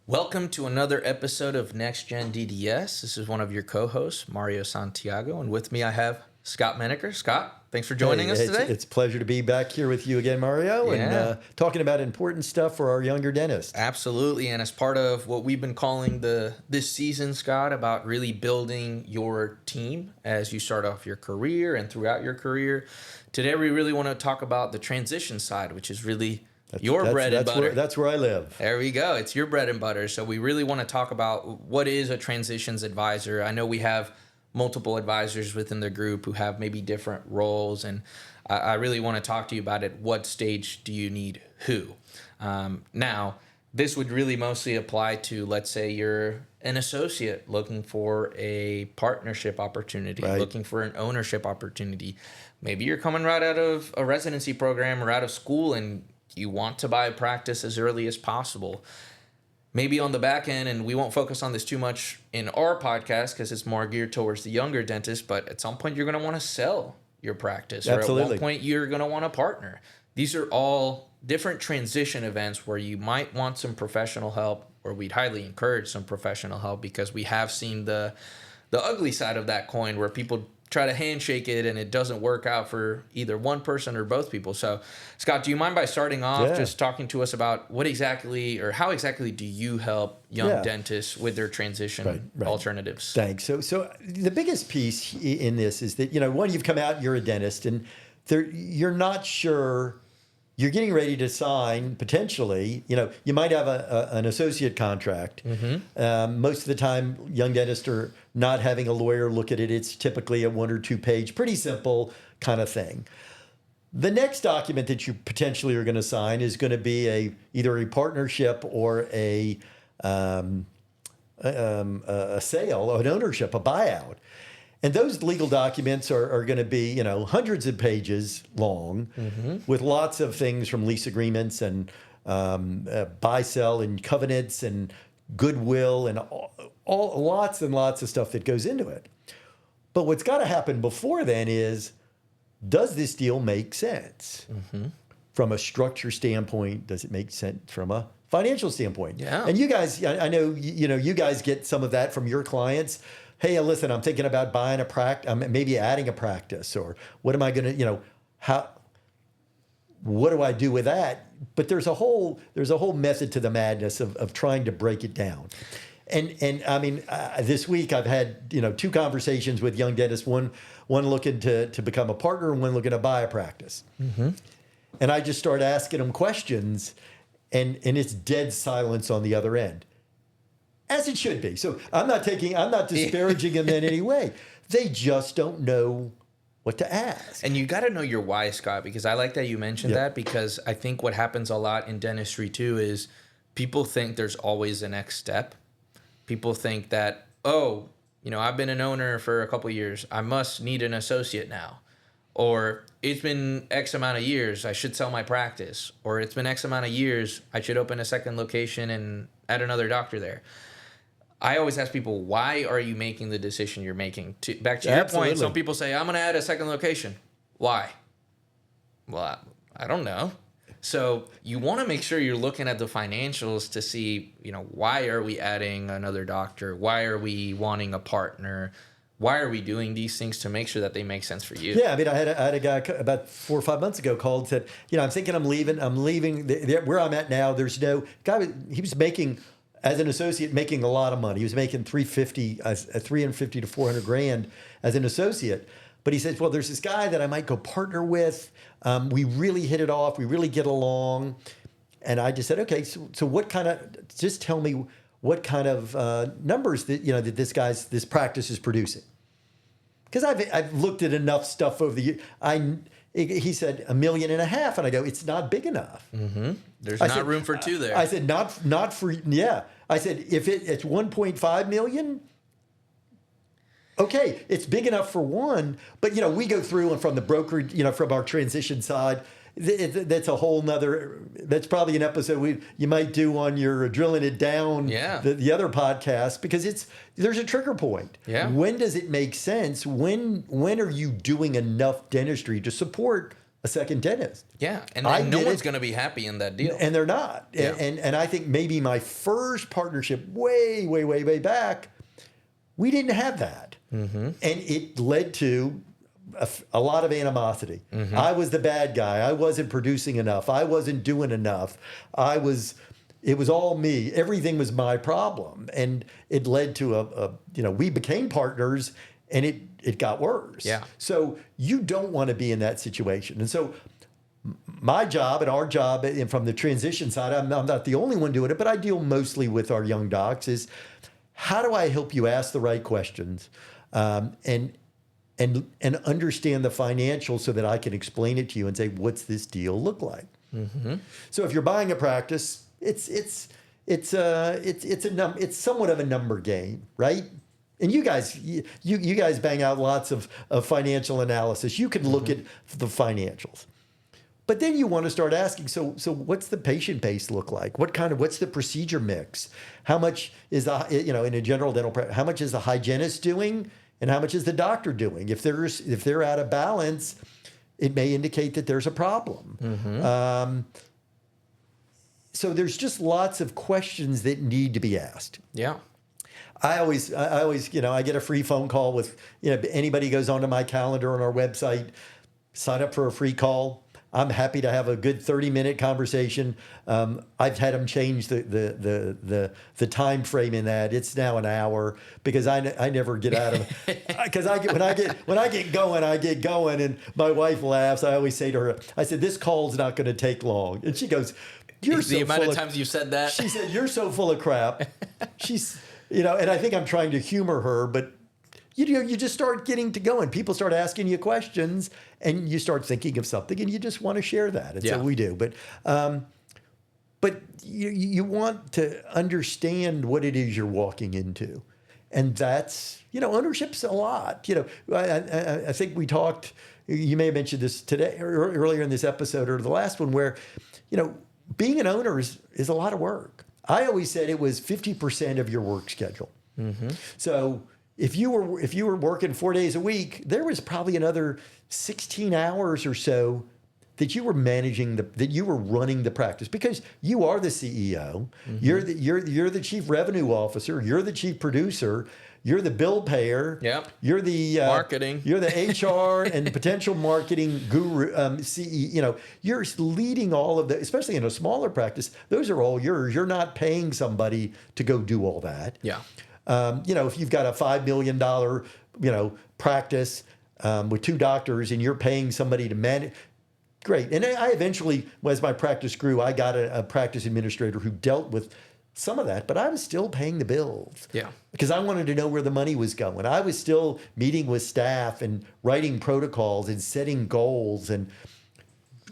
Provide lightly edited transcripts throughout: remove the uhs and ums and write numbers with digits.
Welcome to another episode of NextGenDDS. This is one of your co-hosts, Mario Santiago, and with me I have Scott Menaker. Scott, thanks for joining us today. It's a pleasure to be back here with you again, Mario, and talking about important stuff for our younger dentists. Absolutely, and as part of what we've been calling this season, Scott, about really building your team as you start off your career and throughout your career, today we really want to talk about the transition side, which is really your bread and butter. That's where I live. There we go. It's your bread and butter. So we really want to talk about what is a transitions advisor. I know we have multiple advisors within the group who have maybe different roles, and I really want to talk to you about it. What stage do you need who? Now, this would really mostly apply to, let's say you're an associate looking for a partnership opportunity, right, looking for an ownership opportunity. Maybe you're coming right out of a residency program or out of school and you want to buy a practice as early as possible. Maybe on the back end, and we won't focus on this too much in our podcast because it's more geared towards the younger dentist, but at some point you're going to want to sell your practice. Absolutely. Or at one point you're going to want to partner. These are all different transition events where you might want some professional help, or we'd highly encourage some professional help, because we have seen the ugly side of that coin where people try to handshake it and it doesn't work out for either one person or both people. So, Scott, do you mind by starting off just talking to us about what exactly or how exactly do you help young dentists with their transition alternatives? Thanks. So the biggest piece in this is that, one, you've come out, you're a dentist, and you're not sure. You're getting ready to sign, potentially, you might have an associate contract. Mm-hmm. Most of the time, young dentists are not having a lawyer look at it. It's typically a 1 or 2 page, pretty simple kind of thing. The next document that you potentially are going to sign is going to be either a partnership or a sale, an ownership, a buyout. And those legal documents are going to be, hundreds of pages long, mm-hmm, with lots of things from lease agreements and buy-sell and covenants and goodwill and all lots and lots of stuff that goes into it. But what's got to happen before then is, does this deal make sense? Mm-hmm. From a structure standpoint? Does it make sense from a financial standpoint? Yeah. And you guys, I know, you guys get some of that from your clients. Hey, listen, I'm thinking about buying a practice, maybe adding a practice, or what am I going to, what do I do with that? But there's a whole method to the madness of trying to break it down. And I mean, this week I've had, 2 conversations with young dentists, one looking to become a partner and one looking to buy a practice. Mm-hmm. And I just start asking them questions, and it's dead silence on the other end. As it should be. So I'm not disparaging them in any way. They just don't know what to ask. And you got to know your why, Scott, because I like that you mentioned that, because I think what happens a lot in dentistry too is people think there's always a next step. People think that, I've been an owner for a couple of years. I must need an associate now. Or it's been X amount of years, I should sell my practice. Or it's been X amount of years, I should open a second location and add another doctor there. I always ask people, why are you making the decision you're making? Back to your point, some people say, I'm going to add a second location. Why? Well, I don't know. So you want to make sure you're looking at the financials to see, why are we adding another doctor? Why are we wanting a partner? Why are we doing these things to make sure that they make sense for you? Yeah, I mean, I had a guy about 4 or 5 months ago called and said, I'm thinking I'm leaving. Where I'm at now, there's no guy. He was making, as an associate, making a lot of money. He was making $350 to $400,000 as an associate. But he says, well, there's this guy that I might go partner with. We really hit it off. We really get along. And I just said, okay, so what kind of, just tell me what kind of numbers that, that this practice is producing. Because I've looked at enough stuff over the years. He said $1.5 million, and I go, it's not big enough. Mm-hmm. There's not room for 2 there. I said, not for, yeah. I said, if it's 1.5 million, okay, it's big enough for 1. But, we go through, and from the broker, from our transition side, that's a whole nother, that's probably an episode you might do on your drilling it down, the other podcast, because there's a trigger point. Yeah. When does it make sense? When are you doing enough dentistry to support a second dentist. Yeah, and no one's going to be happy in that deal. And they're not. Yeah. And I think maybe my first partnership way back, we didn't have that. And it led to a lot of animosity. I was the bad guy. I wasn't producing enough. I wasn't doing enough. It was all me. Everything was my problem. And it led to we became partners, and it got worse. Yeah. So you don't want to be in that situation. And so my job and our job, and from the transition side, I'm not the only one doing it, but I deal mostly with our young docs, is how do I help you ask the right questions and understand the financials so that I can explain it to you and say, what's this deal look like? So if you're buying a practice, it's somewhat of a number game, right? And you guys bang out lots of financial analysis. You can look at the financials. But then you want to start asking, so what's the patient base look like? What's the procedure mix? How much is in a general dental practice, how much is the hygienist doing, and how much is the doctor doing? If they're out of balance, it may indicate that there's a problem. So there's just lots of questions that need to be asked. Yeah. I always, I get a free phone call with, anybody goes onto my calendar on our website, sign up for a free call. I'm happy to have a good 30-minute conversation. I've had them change the time frame in that. It's now an hour because I never get out of it. Because when I get going, and my wife laughs. I always say to her, I said, this call's not going to take long, and she goes, "You're so the amount full of times you said that." She said, "You're so full of crap." She's, and I think I'm trying to humor her, but you just start getting to going. People start asking you questions, and you start thinking of something, and you just want to share that. And so we do. But you want to understand what it is you're walking into, and that's ownership's a lot. I think we talked. You may have mentioned this today or earlier in this episode or the last one, where being an owner is a lot of work. I always said it was 50% of your work schedule. So if you were working 4 days a week, there was probably another 16 hours or so that you were managing that you were running the practice, because you are the CEO. You're the chief revenue officer. You're the chief producer. You're the bill payer. Yep. You're the marketing. You're the HR and potential marketing guru. CEO. You're leading all of the, especially in a smaller practice. Those are all yours. You're not paying somebody to go do all that. Yeah. If you've got a $5 million, practice with 2 doctors, and you're paying somebody to manage, great. And I eventually, as my practice grew, I got a practice administrator who dealt with some of that, but I was still paying the bills. Yeah. Because I wanted to know where the money was going. I was still meeting with staff and writing protocols and setting goals and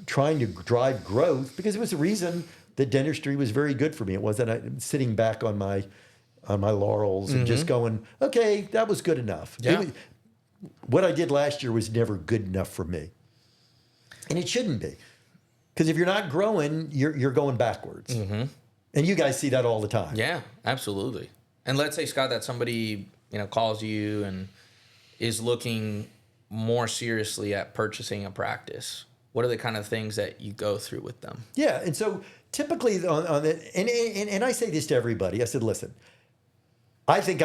trying to drive growth, because it was the reason that dentistry was very good for me. It wasn't sitting back on my laurels and just going, okay, that was good enough. Yeah. What I did last year was never good enough for me. And it shouldn't be. Because if you're not growing, you're going backwards. And you guys see that all the time. Yeah, absolutely. And let's say, Scott, that somebody, calls you and is looking more seriously at purchasing a practice. What are the kind of things that you go through with them? Yeah, and so typically on the, and I say this to everybody. I said, listen, I think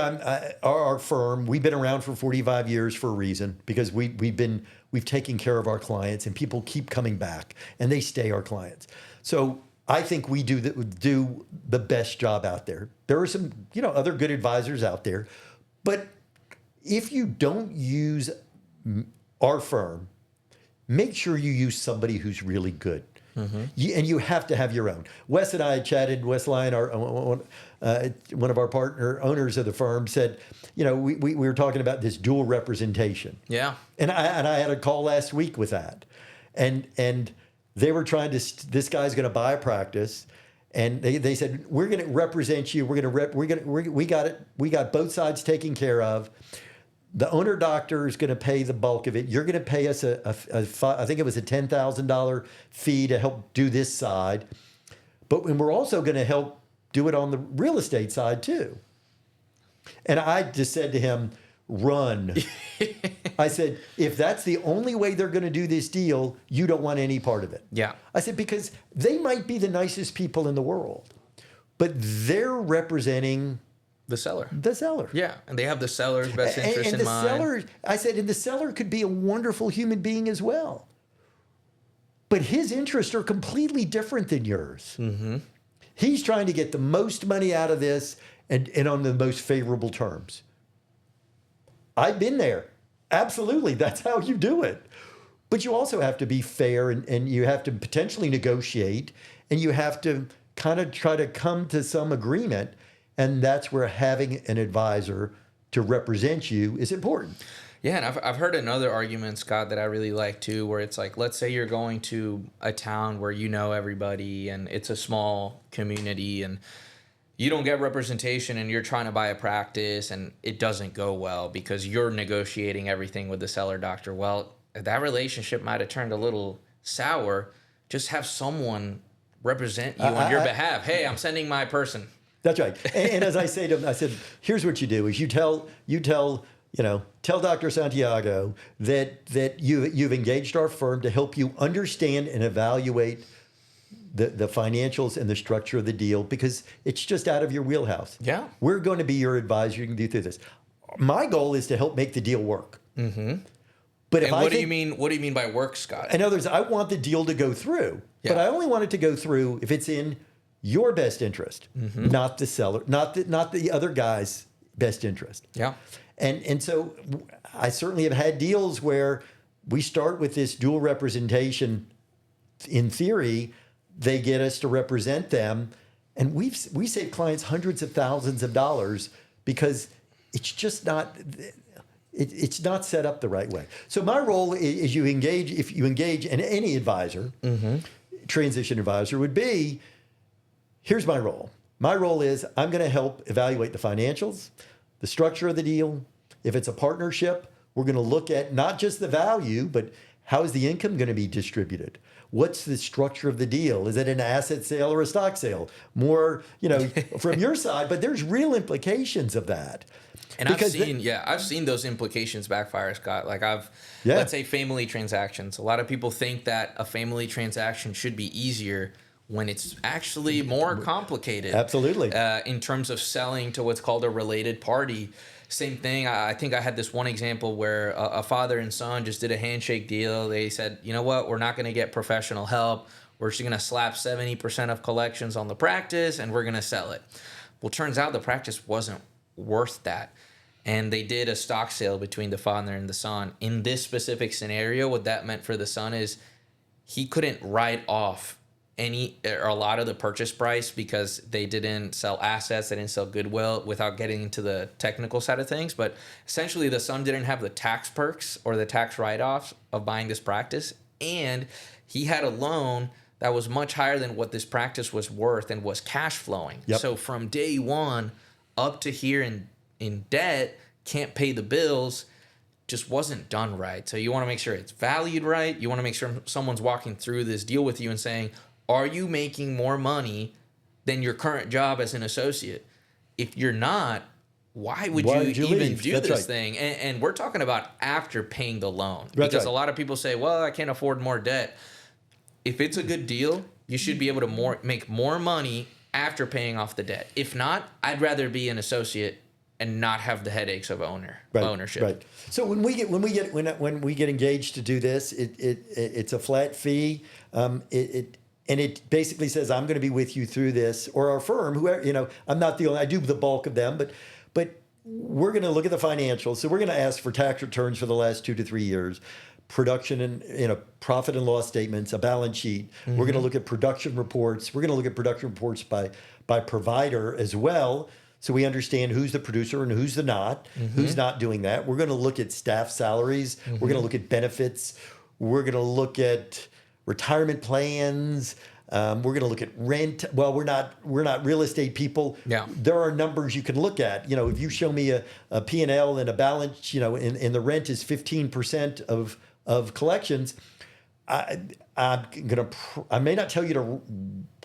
our firm, we've been around for 45 years for a reason, because we've taken care of our clients, and people keep coming back, and they stay our clients. So I think we do the best job out there. There are some, other good advisors out there, but if you don't use our firm, make sure you use somebody who's really good. And you have to have your own. Wes and I chatted. Wes Lyon, one of our partner owners of the firm, said, we were talking about this dual representation. Yeah. And I had a call last week with that, and they were trying to. This guy's going to buy a practice, and they said, we're going to represent you. We got it. We got both sides taken care of. The owner doctor is going to pay the bulk of it. You're going to pay us I think it was a $10,000 fee to help do this side, and we're also going to help do it on the real estate side too. And I just said to him, run. I said, if that's the only way they're going to do this deal, you don't want any part of it. Yeah. I said, because they might be the nicest people in the world, but they're representing The seller. the seller. Yeah. And they have the seller's best interest And in the mind. seller, I said, and the seller could be a wonderful human being as well. But his interests are completely different than yours. Mm-hmm. He's trying to get the most money out of this and on the most favorable terms. I've been there. Absolutely. That's how you do it. But you also have to be fair and you have to potentially negotiate and you have to kind of try to come to some agreement. And that's where having an advisor to represent you is important. Yeah, and I've heard another argument, Scott, that I really like too, where it's like, let's say you're going to a town where you know everybody and it's a small community and you don't get representation and you're trying to buy a practice and it doesn't go well because you're negotiating everything with the seller doctor. Well, that relationship might have turned a little sour. Just have someone represent you on your behalf. Hey, I'm sending my person. That's right. And as I say to him, I said, here's what you do is you tell Dr. Santiago that you've engaged our firm to help you understand and evaluate the financials and the structure of the deal because it's just out of your wheelhouse. Yeah. We're going to be your advisor. You can do through this. My goal is to help make the deal work. Mm-hmm. But And what do you mean by work, Scott? In other words, I want the deal to go through, but I only want it to go through if it's in your best interest, not the seller, not the other guy's best interest. Yeah. And so I certainly have had deals where we start with this dual representation. In theory, they get us to represent them, and we save clients hundreds of thousands of dollars because it's just not it's not set up the right way. So my role is if you engage in any advisor, transition advisor would be, here's my role. My role is I'm going to help evaluate the financials, the structure of the deal. If it's a partnership, we're going to look at not just the value, but how is the income going to be distributed? What's the structure of the deal? Is it an asset sale or a stock sale? More, from your side, but there's real implications of that. And I've seen those implications backfire, Scott. Like let's say family transactions. A lot of people think that a family transaction should be easier when it's actually more complicated. Absolutely. In terms of selling to what's called a related party. Same thing. I think I had this one example where a father and son just did a handshake deal. They said, you know what, we're not going to get professional help. We're just going to slap 70% of collections on the practice and we're going to sell it. Well, turns out the practice wasn't worth that. And they did a stock sale between the father and the son. In this specific scenario, what that meant for the son is he couldn't write off a lot of the purchase price because they didn't sell assets, they didn't sell goodwill, without getting into the technical side of things. But essentially the son didn't have the tax perks or the tax write-offs of buying this practice, and he had a loan that was much higher than what this practice was worth and was cash flowing. Yep. So from day one up to here in debt, can't pay the bills, just wasn't done right. So you want to make sure it's valued right. You want to make sure someone's walking through this deal with you and saying, are you making more money than your current job as an associate? If you're not, why would you even leave? do That's this right. thing? And we're talking about after paying the loan. That's because right. a lot of people say, well, I can't afford more debt. If it's a good deal, you should be able to make more money after paying off the debt. If not, I'd rather be an associate and not have the headaches of ownership. Right. So when we get engaged to do this, it's a flat fee. And it basically says, I'm going to be with you through this, or our firm, whoever, I'm not the only, I do the bulk of them, but we're going to look at the financials. So we're going to ask for tax returns for the last 2 to 3 years, production and, profit and loss statements, a balance sheet. Mm-hmm. We're going to look at production reports. We're going to look at production reports by provider as well. So we understand who's the producer and who's who's not doing that. We're going to look at staff salaries. Mm-hmm. We're going to look at benefits. We're going to look at retirement plans. We're going to look at rent. Well, we're not real estate people. Yeah. There are numbers you can look at. If you show me a P&L and a balance, and the rent is 15% of collections, I may not tell you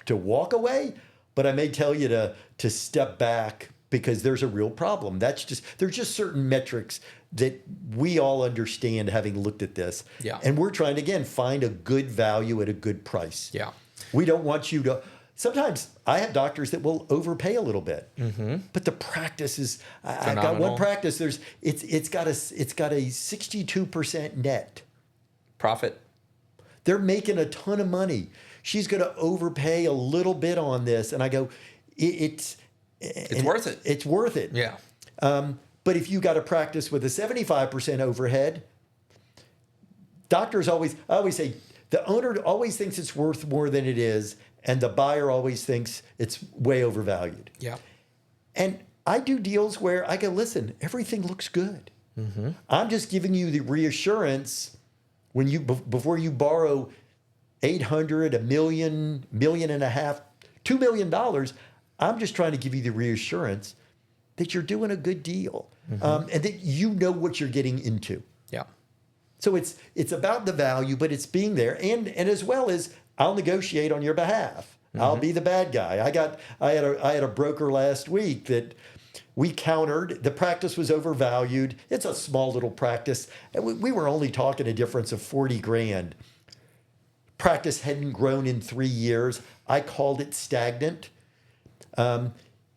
to walk away, but I may tell you to step back because there's a real problem. There's just certain metrics that we all understand having looked at this. Yeah. And we're trying to, again, find a good value at a good price. Yeah. We don't want you to. Sometimes I have doctors that will overpay a little bit, but the practice is. I've got one practice. It's got a 62% net profit. They're making a ton of money. She's going to overpay a little bit on this, and I go, it's worth it. It's worth it. Yeah. But if you got a practice with a 75% overhead, I always say, the owner always thinks it's worth more than it is, and the buyer always thinks it's way overvalued. Yeah. And I do deals where I go, listen, everything looks good. I'm just giving you the reassurance when before you borrow $800, $1 million, $1.5 million, $2 million. I'm just trying to give you the reassurance that you're doing a good deal, and that you know what you're getting into. Yeah. So it's about the value, but it's being there, and as well as I'll negotiate on your behalf. I'll be the bad guy. I had a broker last week that we countered. The practice was overvalued. It's a small little practice, and we were only talking a difference of $40,000. Practice hadn't grown in 3 years. I called it stagnant.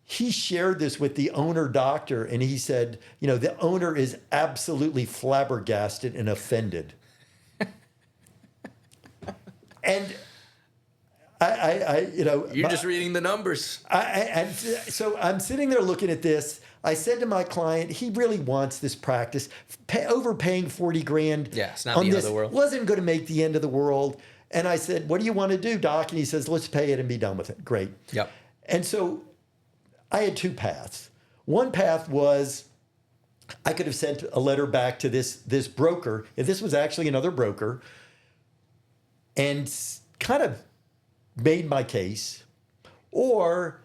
He shared this with the owner doctor, and he said, the owner is absolutely flabbergasted and offended. And you're just reading the numbers. So I'm sitting there looking at this. I said to my client, he really wants this practice. Overpaying $40,000. Yeah, it's not the end of the world. Wasn't going to make the end of the world. And I said, what do you want to do, Doc? And he says, let's pay it and be done with it. Great. Yep. And so I had two paths. One path was I could have sent a letter back to this broker, if this was actually another broker, and kind of made my case. Or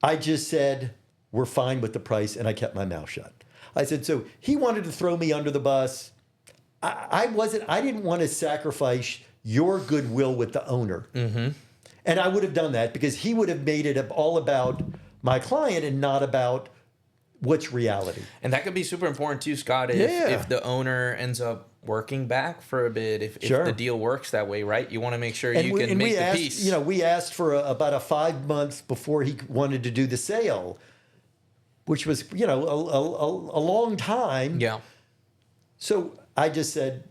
I just said, we're fine with the price, and I kept my mouth shut. I said, so he wanted to throw me under the bus. I didn't want to sacrifice your goodwill with the owner. And I would have done that because he would have made it all about my client and not about what's reality. And that could be super important too, Scott, if the owner ends up working back for a bit, if the deal works that way, right? You want to make sure you can make the peace. We asked for about 5 months before he wanted to do the sale, which was, a long time. Yeah. So I just said,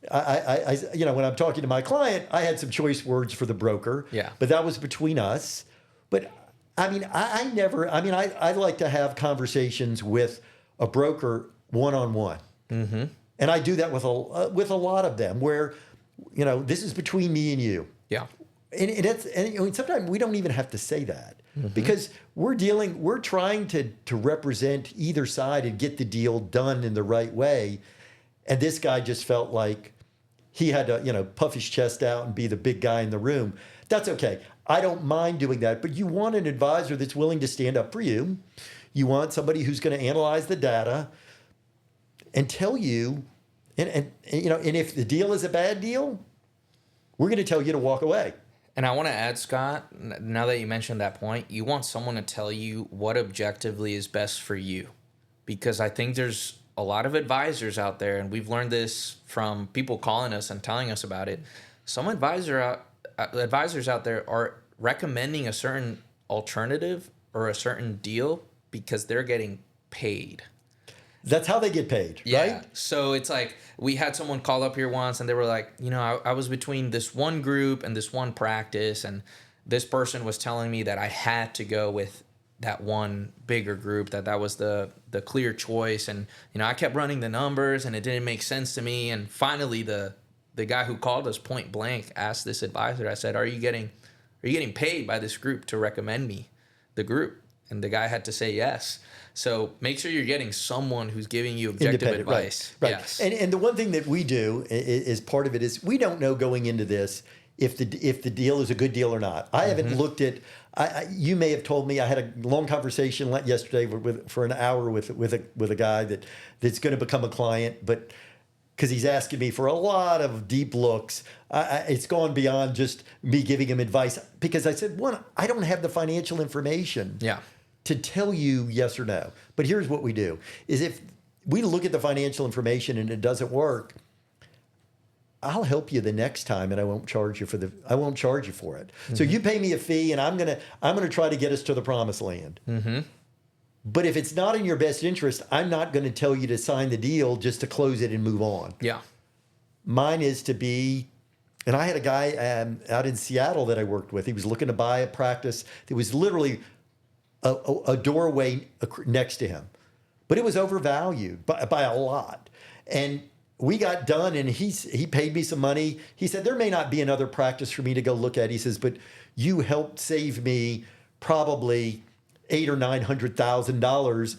I when I'm talking to my client, I had some choice words for the broker. Yeah. But that was between us. But I mean, I like to have conversations with a broker one-on-one. And I do that with a lot of them where, this is between me and you. Yeah. And sometimes we don't even have to say that because we're trying to represent either side and get the deal done in the right way. And this guy just felt like he had to, puff his chest out and be the big guy in the room. That's okay. I don't mind doing that. But you want an advisor that's willing to stand up for you. You want somebody who's going to analyze the data and tell you, and if the deal is a bad deal, we're going to tell you to walk away. And I want to add, Scott, now that you mentioned that point, you want someone to tell you what objectively is best for you. Because I think there's a lot of advisors out there, and we've learned this from people calling us and telling us about it. Some advisors out there are recommending a certain alternative or a certain deal because they're getting paid. That's how they get paid, right? So it's like we had someone call up here once and they were like, I was between this one group and this one practice, and this person was telling me that I had to go with that one bigger group, that was the clear choice. And, I kept running the numbers and it didn't make sense to me. And finally, the guy who called us point blank asked this advisor, I said, are you getting paid by this group to recommend me the group? And the guy had to say yes. So make sure you're getting someone who's giving you objective advice. Right. Yes. And the one thing that we do is part of it is we don't know going into this if the deal is a good deal or not. I haven't looked at. You may have told me I had a long conversation yesterday for an hour with a guy that's going to become a client, but because he's asking me for a lot of deep looks, it's gone beyond just me giving him advice. Because I said, one, I don't have the financial information. Yeah. to tell you yes or no. But here's what we do is if we look at the financial information and it doesn't work, I'll help you the next time and I won't charge you for it. Mm-hmm. So you pay me a fee and I'm gonna try to get us to the promised land. Mm-hmm. But if it's not in your best interest, I'm not going to tell you to sign the deal just to close it and move on. Yeah. Mine is to be, and I had a guy out in Seattle that I worked with. He was looking to buy a practice. There was literally a doorway next to him, but it was overvalued by a lot. And we got done, and he paid me some money. He said, there may not be another practice for me to go look at. He says, but you helped save me probably $800,000 or $900,000.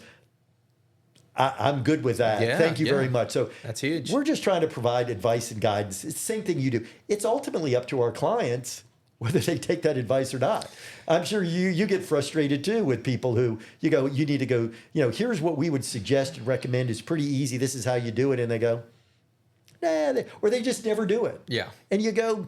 I'm good with that. Yeah, Thank you very much. So that's huge. We're just trying to provide advice and guidance. It's the same thing you do. It's ultimately up to our clients whether they take that advice or not. I'm sure you get frustrated too with people who you need to go, here's what we would suggest and recommend. It's pretty easy. This is how you do it. And they go, nah, or they just never do it. Yeah. And you go,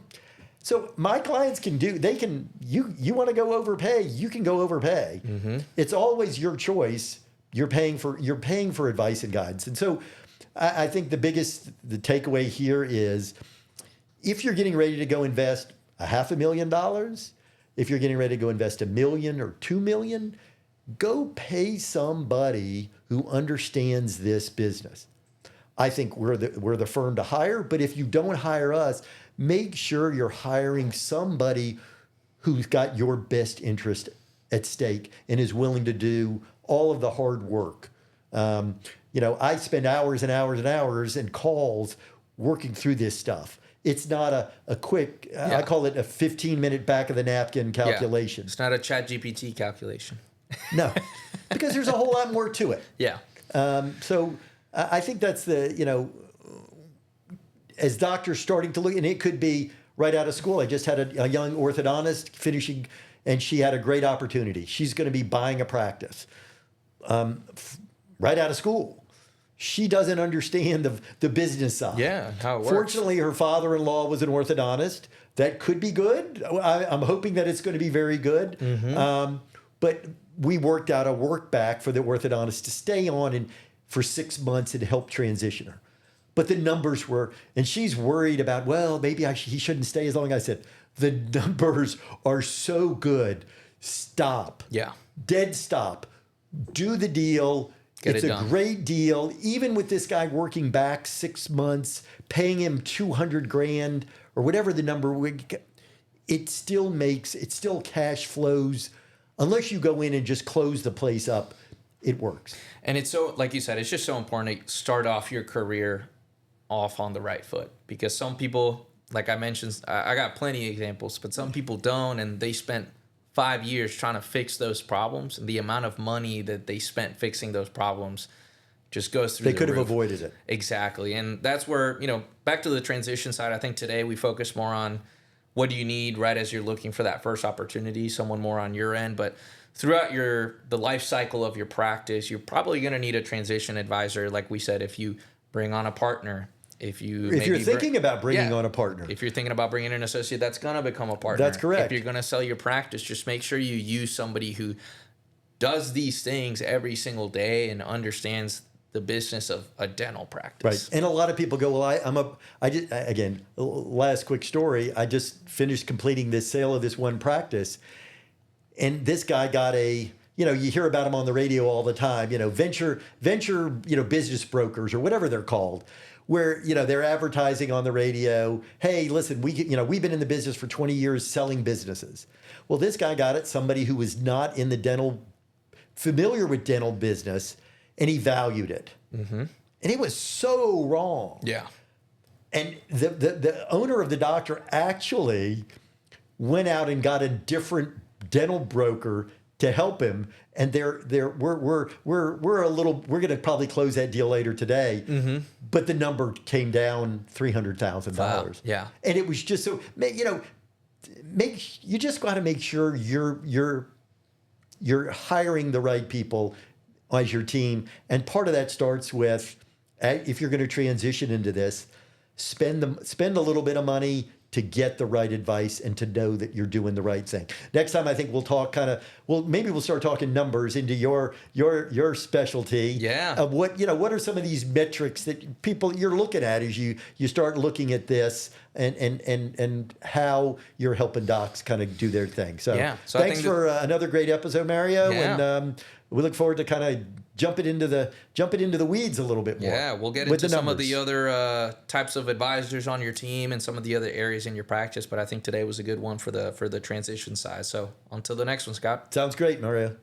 so my clients you want to go overpay, you can go overpay. Mm-hmm. It's always your choice. You're paying for advice and guidance. And so I think the takeaway here is if you're getting ready to go invest $500,000, if you're getting ready to go invest $1 million or $2 million, go pay somebody who understands this business. I think we're the firm to hire, but if you don't hire us, make sure you're hiring somebody who's got your best interest at stake and is willing to do all of the hard work. I spend hours and hours and hours in calls working through this stuff. It's not a quick, I call it a 15-minute back of the napkin calculation. Yeah. It's not a ChatGPT calculation. No, because there's a whole lot more to it. Yeah. So I think that's as doctors starting to look, and it could be right out of school. I just had a young orthodontist finishing, and she had a great opportunity. She's going to be buying a practice right out of school. She doesn't understand the business side. Yeah, how it works. Fortunately, her father-in-law was an orthodontist. That could be good. I'm hoping that it's going to be very good. Mm-hmm. But we worked out a work back for the orthodontist to stay on for 6 months and help transition her. But the numbers were, and she's worried about, maybe he shouldn't stay as long. I said, the numbers are so good. Stop. Yeah. Dead stop. Do the deal. It's a great deal. Even with this guy working back 6 months, paying him $200,000 or whatever the number would get, it still cash flows. Unless you go in and just close the place up, it works. And it's so, like you said, it's just so important to start off your career off on the right foot, because some people, like I mentioned, I got plenty of examples, but some people don't, and they spent 5 years trying to fix those problems, and the amount of money that they spent fixing those problems just goes through the roof. They could have avoided it. Exactly. And that's where, back to the transition side, I think today we focus more on what do you need right as you're looking for that first opportunity, someone more on your end. But throughout the life cycle of your practice, you're probably going to need a transition advisor. Like we said, if you bring on a partner, if you're thinking about bringing on a partner, if you're thinking about bringing in an associate, that's going to become a partner. That's correct. If you're going to sell your practice, just make sure you use somebody who does these things every single day and understands the business of a dental practice. Right. And a lot of people go, again, last quick story. I just finished completing this sale of this one practice, and this guy got you hear about them on the radio all the time, venture, business brokers or whatever they're called, where, they're advertising on the radio. Hey, listen, we've been in the business for 20 years selling businesses. Well, this guy got it, somebody who was not in the familiar with dental business, and he valued it. Mm-hmm. And it was so wrong. Yeah. And the owner of the doctor actually went out and got a different dental broker to help him, and we're going to probably close that deal later today. Mm-hmm. But the number came down $300,000. Wow. Yeah, and it was just so you just got to make sure you're hiring the right people as your team, and part of that starts with if you're going to transition into this, spend a little bit of money to get the right advice and to know that you're doing the right thing. Next time, I think we'll talk maybe we'll start talking numbers into your specialty. Yeah. Of what are some of these metrics that people you're looking at as you start looking at this and how you're helping docs kind of do their thing. So, yeah. So thanks for another great episode, Mario. Yeah. And we look forward to kind of jumping into the weeds a little bit more. Yeah, we'll get into some of the other types of advisors on your team and some of the other areas in your practice. But I think today was a good one for the transition side. So until the next one, Scott. Sounds great, Mario.